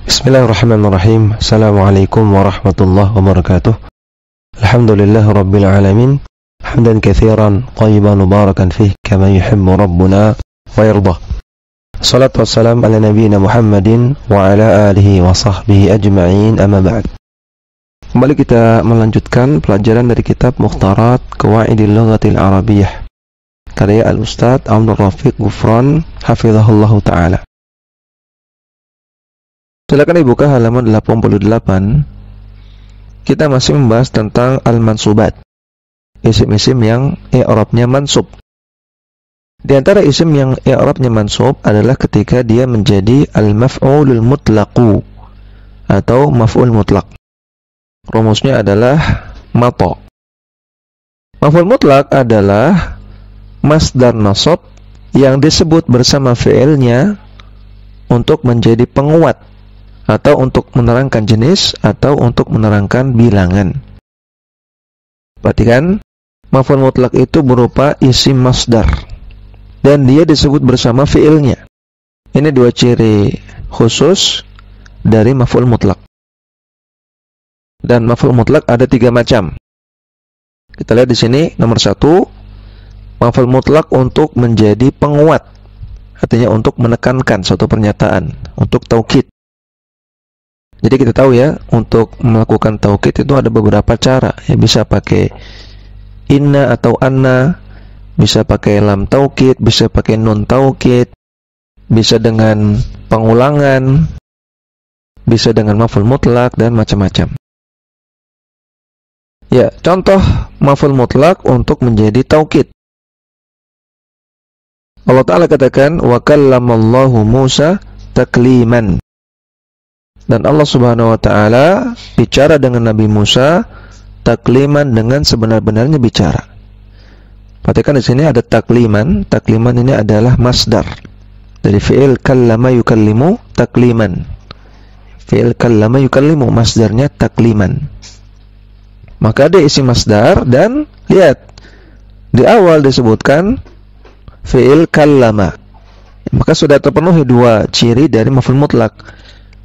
Bismillahirrahmanirrahim. Assalamualaikum warahmatullahi wabarakatuh. Alhamdulillah rabbil alamin. Hamdan katsiran thayyiban mubarakan fih kama yuhibbu rabbuna wa yardah. Salatu wassalam ala nabiyyina Muhammadin wa ala alihi wa sahbihi ajma'in, amma ba'd. Kembali kita melanjutkan pelajaran dari kitab Mukhtarat Qawaidil Lughatil Arabiyyah karya Al-Ustaz Abdul Rafiq Ghufran hafizahullahu ta'ala. Silakan dibuka halaman 88. Kita masih membahas tentang al-mansubat, isim-isim yang i'rabnya mansub. Di antara isim yang i'rabnya mansub adalah ketika dia menjadi al-maf'ulul mutlaqu atau maf'ul mutlaq. Rumusnya adalah mata. Maf'ul mutlaq adalah masdar nasab yang disebut bersama fi'ilnya untuk menjadi penguat, atau untuk menerangkan jenis, atau untuk menerangkan bilangan. Perhatikan, maf'ul mutlaq itu berupa isim masdar, dan dia disebut bersama fi'ilnya. Ini dua ciri khusus dari maf'ul mutlaq. Dan maf'ul mutlaq ada 3 macam. Kita lihat di sini, nomor 1, maf'ul mutlaq untuk menjadi penguat, artinya untuk menekankan suatu pernyataan, untuk taukid. Jadi kita tahu ya, untuk melakukan taukid itu ada beberapa cara. Ya, bisa pakai inna atau anna, bisa pakai lam taukid, bisa pakai nun taukid, bisa dengan pengulangan, bisa dengan maf'ul mutlaq, dan macam-macam. Ya, contoh maf'ul mutlaq untuk menjadi taukid. Allah Ta'ala katakan, wa kallamallahu Musa takliman. Dan Allah Subhanahu wa Ta'ala bicara dengan Nabi Musa takliman, dengan sebenar-benarnya bicara. Perhatikan di sini ada takliman. Takliman ini adalah masdar dari fi'il kallama yukallimu takliman. Fi'il kallama yukallimu, masdarnya takliman. Maka ada isi masdar, dan lihat di awal disebutkan fi'il kallama. Maka sudah terpenuhi 2 ciri dari maf'ul mutlaq,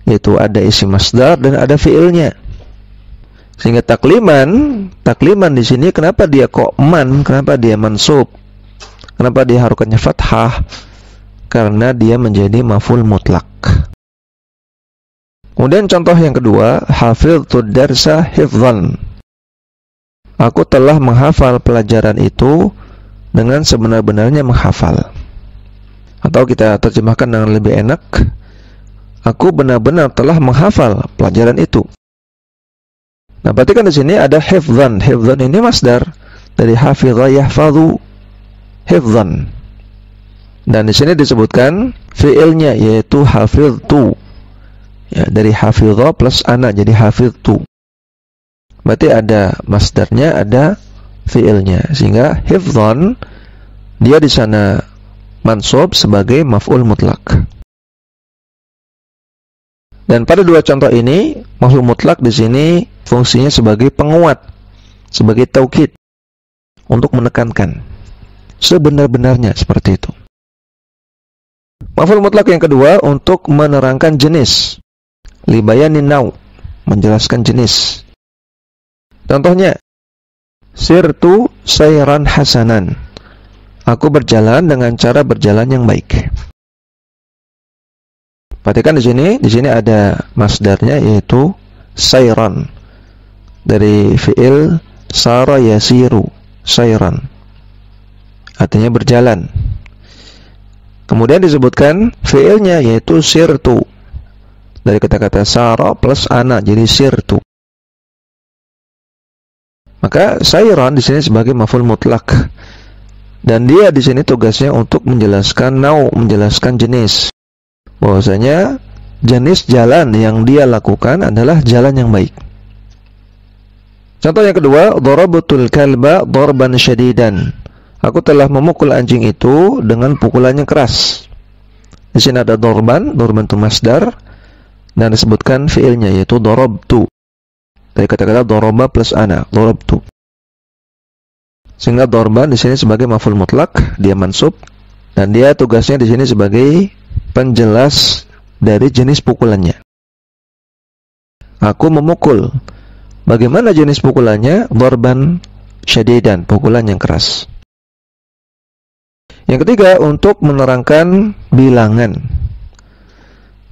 yaitu ada isi masdar dan ada fiilnya. Sehingga takliman di sini kenapa dia kok man, kenapa dia mansub, kenapa dia harokatnya fathah? Karena dia menjadi maf'ul mutlaq. Kemudian contoh yang kedua, hafiztud darsa hifdzan. Aku telah menghafal pelajaran itu dengan sebenar-benarnya menghafal. Atau kita terjemahkan dengan lebih enak, aku benar-benar telah menghafal pelajaran itu. Nah, perhatikan di sini ada hifdzan. Hifdzan ini masdar dari hafidha yahfadhu, hifdzan. Dan di sini disebutkan fiilnya, yaitu hafidhtu. Ya, dari hafidha plus ana jadi hafidhtu. Berarti ada masdarnya, ada fiilnya. Sehingga hifdzan dia di sana mansub sebagai maf'ul mutlaq. Dan pada 2 contoh ini, maf'ul mutlaq di sini fungsinya sebagai penguat, sebagai taukid, untuk menekankan sebenar-benarnya, seperti itu. Maf'ul mutlaq yang kedua untuk menerangkan jenis, libayanin naw, menjelaskan jenis. Contohnya, sirtu sayran hasanan. Aku berjalan dengan cara berjalan yang baik. Perhatikan di sini ada masdarnya, yaitu sayran dari fi'il sara yasiru, sayran, artinya berjalan. Kemudian disebutkan fi'ilnya, yaitu sirtu, dari kata-kata sara plus ana jadi sirtu. Maka sayran di sini sebagai maf'ul mutlaq, dan dia di sini tugasnya untuk menjelaskan nau, menjelaskan jenis. Bahwasanya jenis jalan yang dia lakukan adalah jalan yang baik. Contoh yang kedua, darabatul kalba darban syadidan. Aku telah memukul anjing itu dengan pukulan yang keras. Di sini ada darban itu masdar, dan disebutkan fiilnya, yaitu darabtu. Dari kata-kata daraba plus ana, darabtu. Sehingga darban di sini sebagai maf'ul mutlaq, dia mansub, dan dia tugasnya di sini sebagai penjelas dari jenis pukulannya. Aku memukul. Bagaimana jenis pukulannya? Darban syadidan, pukulan yang keras. Yang ketiga, untuk menerangkan bilangan.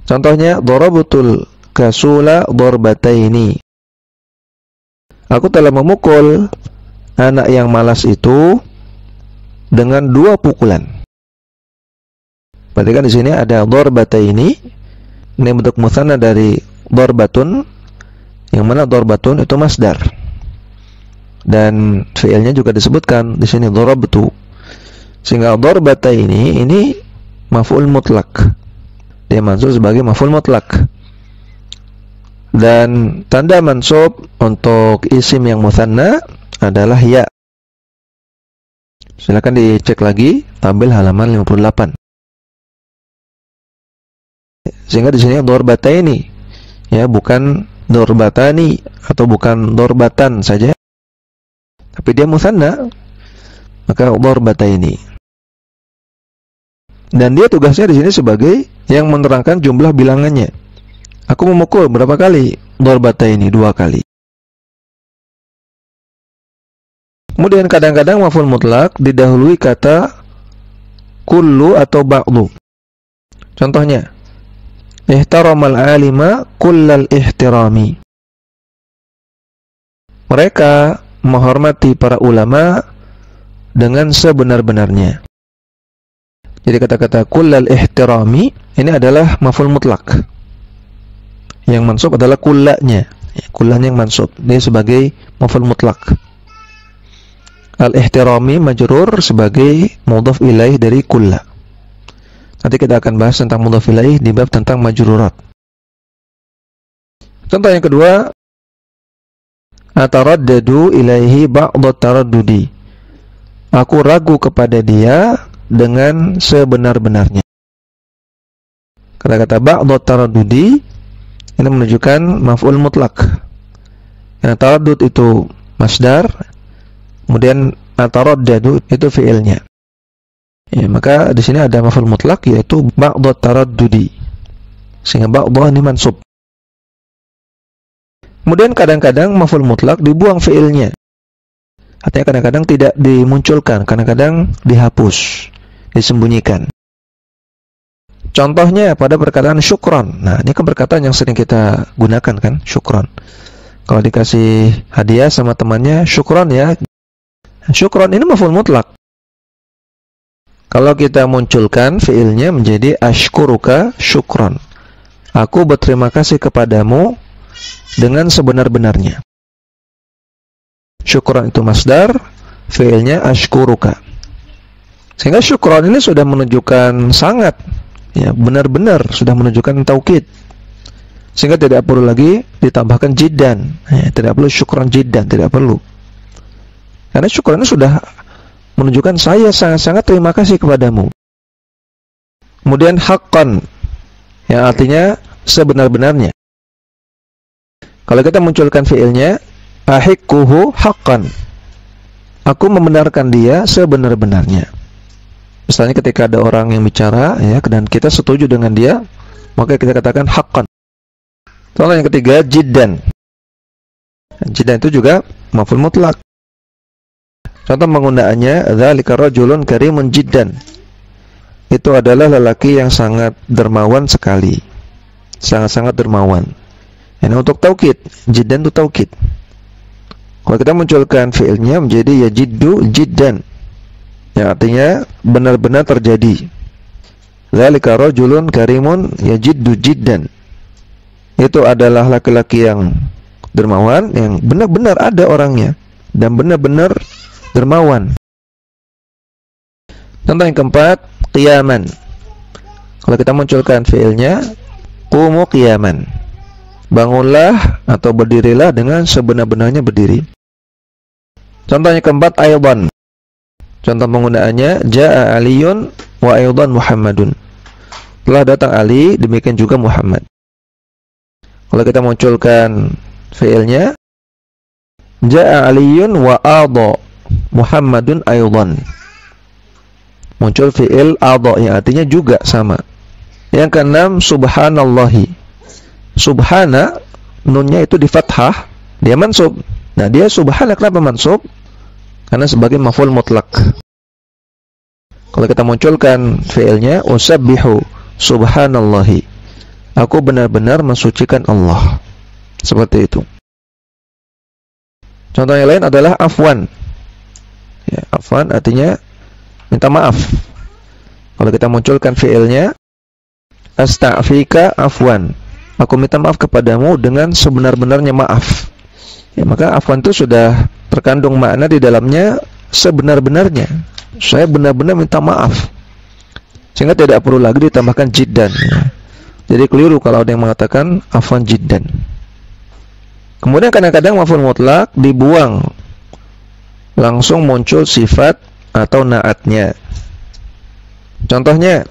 Contohnya, darabatul kasula darbataini. Aku telah memukul anak yang malas itu dengan 2 pukulan. Berarti kan di sini ada darbataini. Ini bentuk mutsanna dari darbatun, yang mana darbatun itu masdar. Dan fi'ilnya juga disebutkan di sini darabtu. Sehingga darbataini ini maf'ul mutlak. Dia mansub sebagai maf'ul mutlak. Dan tanda mansub untuk isim yang mutsanna adalah ya. Silakan dicek lagi tabel halaman 58. Sehingga di sini darbataini, ya, bukan darbatani atau bukan darbatan saja, tapi dia mutsanna, maka darbataini. Dan dia tugasnya di sini sebagai yang menerangkan jumlah bilangannya. Aku memukul berapa kali? Darbataini, 2 kali. Kemudian kadang-kadang maf'ul mutlak didahului kata kullu atau ba'du. Contohnya, ihtaramal alima kullal ihtirami. Mereka menghormati para ulama dengan sebenar-benarnya. Jadi kata-kata kullal ihtirami ini adalah maf'ul mutlak. Yang mansub adalah kullanya. Kullanya yang mansub. Dia sebagai maf'ul mutlak. Al-ihtirami majrur sebagai mudhaf ilaih dari kulla. Nanti kita akan bahas tentang mudhaf ilaih di bab tentang majrurat. Contoh yang kedua, ataraddadu ilaihi ba'dhat taraddudi. Aku ragu kepada dia dengan sebenar-benarnya. Kata-kata ba'dhat taraddudi ini menunjukkan maf'ul mutlak. Yang taraddud itu masdar, kemudian ataraddadu itu fi'ilnya. Ya, maka di sini ada maf'ul mutlak yaitu ba'dhat taraddudi. Sehingga ba'dhah ini mansub. Kemudian kadang-kadang maf'ul mutlak dibuang fi'ilnya. Artinya kadang-kadang tidak dimunculkan, kadang-kadang dihapus, disembunyikan. Contohnya pada perkataan syukron. Nah, ini kan perkataan yang sering kita gunakan kan, syukron. Kalau dikasih hadiah sama temannya, syukron ya. Syukron ini maf'ul mutlak. Kalau kita munculkan fiilnya menjadi ashkuruka syukron. Aku berterima kasih kepadamu dengan sebenar-benarnya. Syukron itu masdar, fiilnya ashkuruka. Sehingga syukron ini sudah menunjukkan sangat, ya, benar-benar sudah menunjukkan taukid. Sehingga tidak perlu lagi ditambahkan jiddan. Ya, tidak perlu syukron jiddan, tidak perlu. Karena syukron ini sudah menunjukkan saya sangat-sangat terima kasih kepadamu. Kemudian haqqan, yang artinya sebenar-benarnya. Kalau kita munculkan fiilnya, ahikkuhu haqqan. Aku membenarkan dia sebenar-benarnya. Misalnya ketika ada orang yang bicara, ya, dan kita setuju dengan dia, maka kita katakan haqqan. Contoh yang ketiga, jiddan. Jiddan itu juga maf'ul mutlak. Contoh penggunaannya, dzalika rajulun karimun jiddan. Itu adalah lelaki yang sangat dermawan sekali. Sangat-sangat dermawan. Ini untuk taukid, jiddan itu taukid. Kalau kita munculkan fiilnya menjadi yajiddu jiddan. Yang artinya benar-benar terjadi. Dzalika rajulun karimun yajiddu jiddan. Itu adalah laki-laki yang dermawan, yang benar-benar ada orangnya dan benar-benar dermawan. Contoh yang keempat, qiyaman. Kalau kita munculkan fiilnya, qumu qiyaman. Bangunlah atau berdirilah dengan sebenar-benarnya berdiri. Contoh yang keempat, aydan. Contoh penggunaannya, jaa aliyun wa aydan muhammadun. Telah datang Ali, demikian juga Muhammad. Kalau kita munculkan fiilnya, jaa aliyun wa adha Muhammadun aydan. Muncul fi'il adha yang artinya juga sama. Yang keenam, subhanallahi. Subhana nunnya itu di fathah, dia mansub. Nah, dia subhana kenapa mansub? Karena sebagai maf'ul mutlak. Kalau kita munculkan fi'ilnya, usabbihu subhanallahi, aku benar-benar mensucikan Allah. Seperti itu. Contoh yang lain adalah afwan. Ya, afwan artinya minta maaf. Kalau kita munculkan fi'ilnya, asta'fika afwan, aku minta maaf kepadamu dengan sebenar-benarnya maaf. Ya, maka afwan itu sudah terkandung makna di dalamnya sebenar-benarnya. Saya benar-benar minta maaf. Sehingga tidak perlu lagi ditambahkan jiddan. Ya. Jadi keliru kalau ada yang mengatakan afwan jiddan. Kemudian kadang-kadang maf'ul mutlak dibuang, langsung muncul sifat atau naatnya. Contohnya,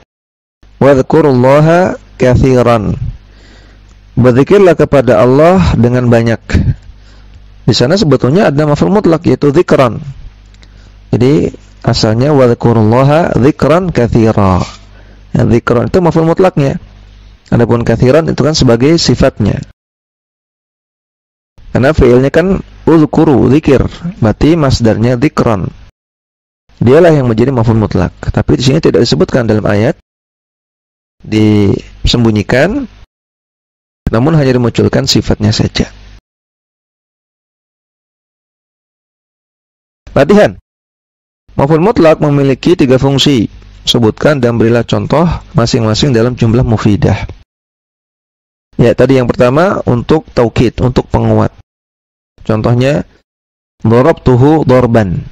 wadhkurullaha katsiran, berzikirlah kepada Allah dengan banyak. Di sana sebetulnya ada maf'ul mutlak, yaitu dzikran. Jadi asalnya wadhkurullaha dzikran katsira. Ya, dzikran itu maf'ul mutlaknya. Adapun katsiran itu kan sebagai sifatnya. Karena fi'ilnya kan uzkuru, zikir, berarti masdarnya dzikran. Dialah yang menjadi maf'ul mutlak. Tapi di sini tidak disebutkan dalam ayat, disembunyikan, namun hanya dimunculkan sifatnya saja. Latihan. Maf'ul mutlak memiliki 3 fungsi. Sebutkan dan berilah contoh masing-masing dalam jumlah mufidah. Ya, tadi yang pertama untuk taukid, untuk penguat. Contohnya, darabtuhu darban,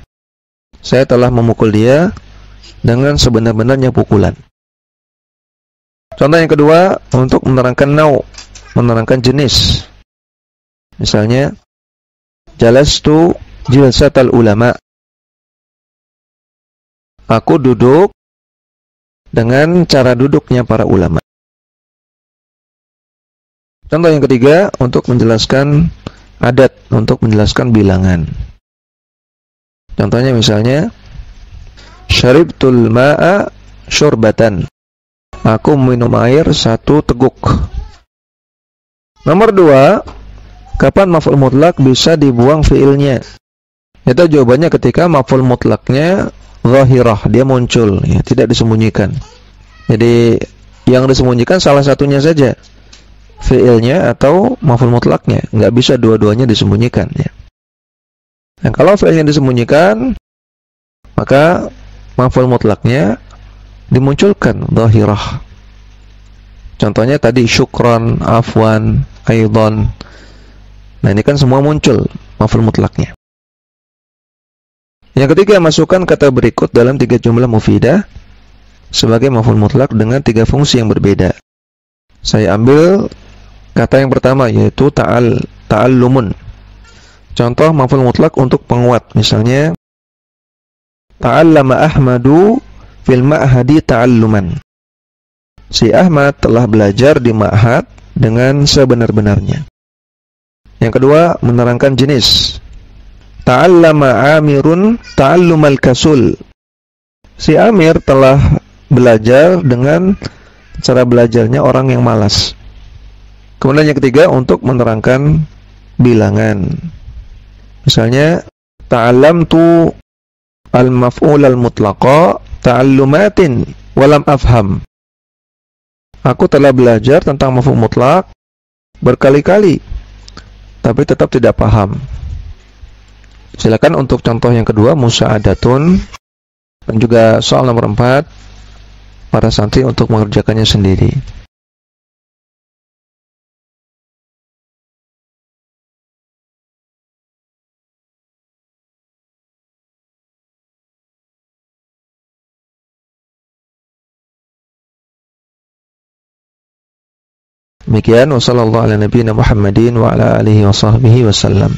saya telah memukul dia dengan sebenar-benarnya pukulan. Contoh yang kedua untuk menerangkan nau', menerangkan jenis. Misalnya, jalastu jilsatal ulama, aku duduk dengan cara duduknya para ulama. Contoh yang ketiga untuk menjelaskan adat, untuk menjelaskan bilangan. Contohnya misalnya, syaribtul ma'a syurbatan, aku minum air 1 teguk. Nomor 2, kapan maf'ul mutlak bisa dibuang fiilnya? Itu jawabannya ketika maf'ul mutlaknya zahirah, dia muncul, ya, tidak disembunyikan. Jadi yang disembunyikan salah satunya saja, fiilnya atau maf'ul mutlaknya, nggak bisa dua-duanya disembunyikan, ya. Dan kalau fiilnya disembunyikan, maka maf'ul mutlaknya dimunculkan zahirah. Contohnya tadi syukran, afwan, aidan. Nah, ini kan semua muncul maf'ul mutlaknya. Yang ketiga, masukkan kata berikut dalam 3 jumlah mufidah sebagai maf'ul mutlak dengan 3 fungsi yang berbeda. Saya ambil kata yang pertama, yaitu ta'allumun. Contoh maf'ul mutlak untuk penguat, misalnya ta'allama Ahmadu fil ma'hadi ta'alluman. Si Ahmad telah belajar di ma'had dengan sebenar-benarnya. Yang kedua, menerangkan jenis. Ta'allama Amirun ta'allumal kasul. Si Amir telah belajar dengan cara belajarnya orang yang malas. Kemudian yang ketiga, untuk menerangkan bilangan. Misalnya, ta'allamtu al-maf'ul al-mutlaqa ta'allumatin walam afham. Aku telah belajar tentang maf'ul mutlak berkali-kali, tapi tetap tidak paham. Silakan untuk contoh yang kedua, musa'adatun, dan juga soal nomor 4, para santri untuk mengerjakannya sendiri. Demikian, wassallallahu ala nabiyina Muhammadin wa ala alihi wa sahbihi wasallam.